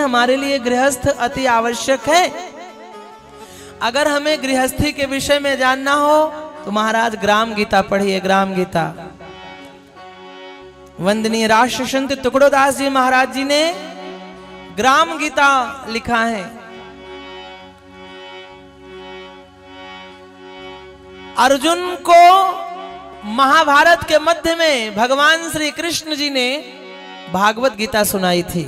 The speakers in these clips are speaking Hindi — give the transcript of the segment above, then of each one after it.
हमारे लिए गृहस्थ अति आवश्यक है। अगर हमें गृहस्थी के विषय में जानना हो तो महाराज ग्राम गीता पढ़िए, ग्राम गीता। वंदनीय राष्ट्र संत टुकड़ोदास जी महाराज जी ने ग्राम गीता लिखा है। अर्जुन को महाभारत के मध्य में भगवान श्री कृष्ण जी ने भागवत गीता सुनाई थी,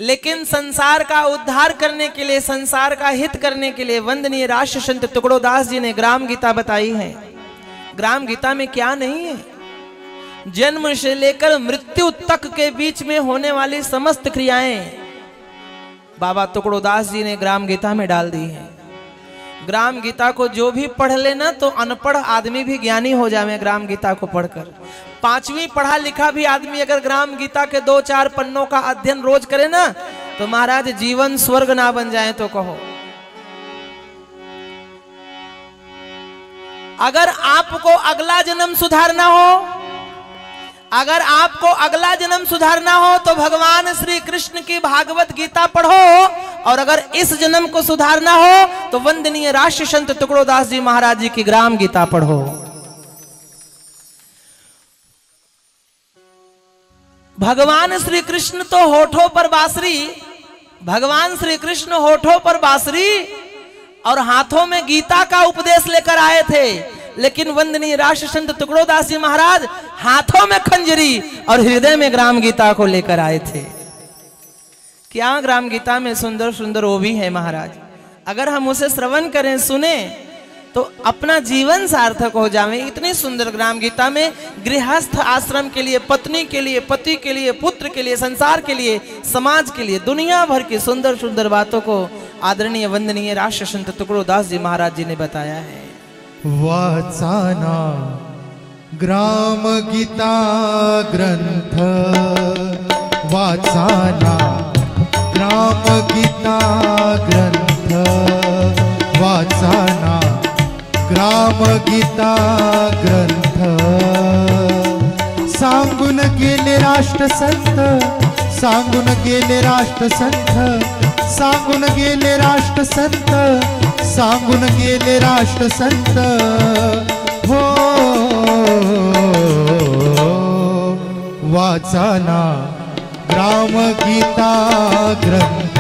लेकिन संसार का उद्धार करने के लिए, संसार का हित करने के लिए वंदनीय राष्ट्र संत टुकड़ोदास जी ने ग्राम गीता बताई है। ग्राम गीता में क्या नहीं है? जन्म से लेकर मृत्यु तक के बीच में होने वाली समस्त क्रियाएं बाबा टुकड़ोदास जी ने ग्राम गीता में डाल दी है। ग्राम गीता को जो भी पढ़ लेना तो अनपढ़ आदमी भी ज्ञानी हो जाए ग्राम गीता को पढ़कर। 5वीं पढ़ा लिखा भी आदमी अगर ग्राम गीता के 2-4 पन्नों का अध्ययन रोज करे ना तो महाराज जीवन स्वर्ग ना बन जाए तो कहो। अगर आपको अगला जन्म सुधारना हो, अगर आपको अगला जन्म सुधारना हो तो भगवान श्री कृष्ण की भागवत गीता पढ़ो, और अगर इस जन्म को सुधारना हो तो वंदनीय राष्ट्र संत टुकड़ोदास जी महाराज जी की ग्राम गीता पढ़ो। भगवान श्री कृष्ण तो होठों पर बांसुरी, भगवान श्री कृष्ण होठों पर बांसुरी और हाथों में गीता का उपदेश लेकर आए थे, लेकिन वंदनीय राष्ट्र संत टुकड़ोदास जी महाराज हाथों में खंजरी और हृदय में ग्राम गीता को लेकर आए थे। क्या ग्राम गीता में सुंदर सुंदर वो भी है महाराज। अगर हम उसे श्रवण करें, सुने तो अपना जीवन सार्थक हो जावे। इतनी सुंदर ग्राम गीता में गृहस्थ आश्रम के लिए, पत्नी के लिए, पति के लिए, पुत्र के लिए, संसार के लिए, समाज के लिए, दुनिया भर की सुंदर सुंदर बातों को आदरणीय वंदनीय राष्ट्र संत टुकड़ोदास जी महाराज जी ने बताया है। वाचाना ग्राम गीता ग्रंथ, वाचाना ग्राम गीता ग्रंथ, वाचाना ग्राम गीता ग्रंथ। सांगून गेले राष्ट्रसंत, सांगून गेले राष्ट्रसंत, सांगून गेले राष्ट्रसंत, सांगून गेले राष्ट्रसंत। हो वाचाना ग्राम गीता ग्रंथ,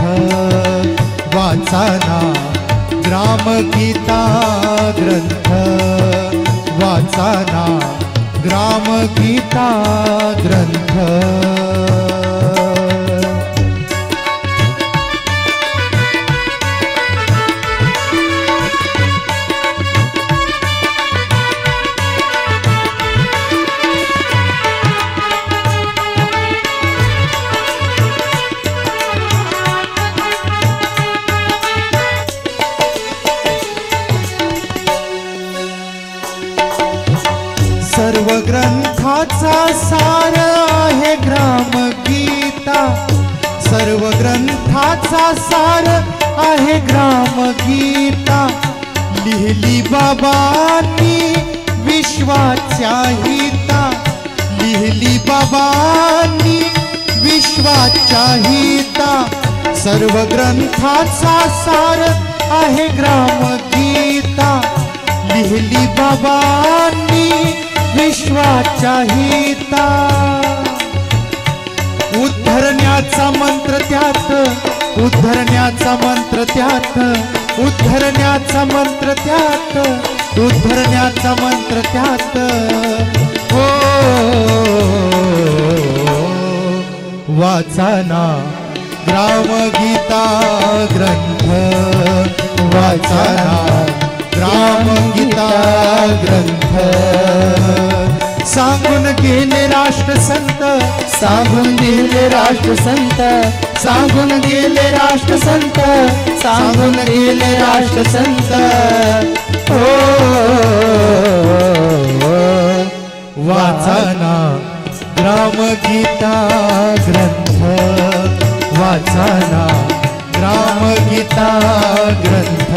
वाचाना ग्राम गीता ग्रंथ, वाचाना ग्राम गीता ग्रंथ। सर्व ग्रंथाचा सार आहे ग्राम गीता, सर्व ग्रंथाचा सार आहे ग्राम गीता। लिहिली बाबांनी विश्वाच्या हिता, लिहिली बाबांनी विश्वाच्या हिता। सर्व ग्रंथाचा सार आहे ग्राम गीता, लिहिली बाबांनी विश्वाच्या हिता। उद्धरण्याचा मंत्र त्यात, उद्धरण्याचा मंत्र त्यात, उद्धरण्याचा मंत्र त्यात, उद्धरण्याचा मंत्र त्यात। हो वाचाना ग्राम गीता ग्रंथ, वाचाना ग्राम गीता ग्रंथ। सांगून गेले राष्ट्रसंत, सांगून गेले राष्ट्रसंत, सांगून गेले राष्ट्रसंत, सांगून गेले राष्ट्रसंत। हो वाचाना ग्राम गीता ग्रंथ, वाचाना ग्राम गीता ग्रंथ,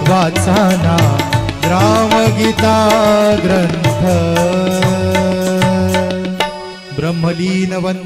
वाचाना ग्राम गीता ग्रंथ। ब्रह्मलीन वंदे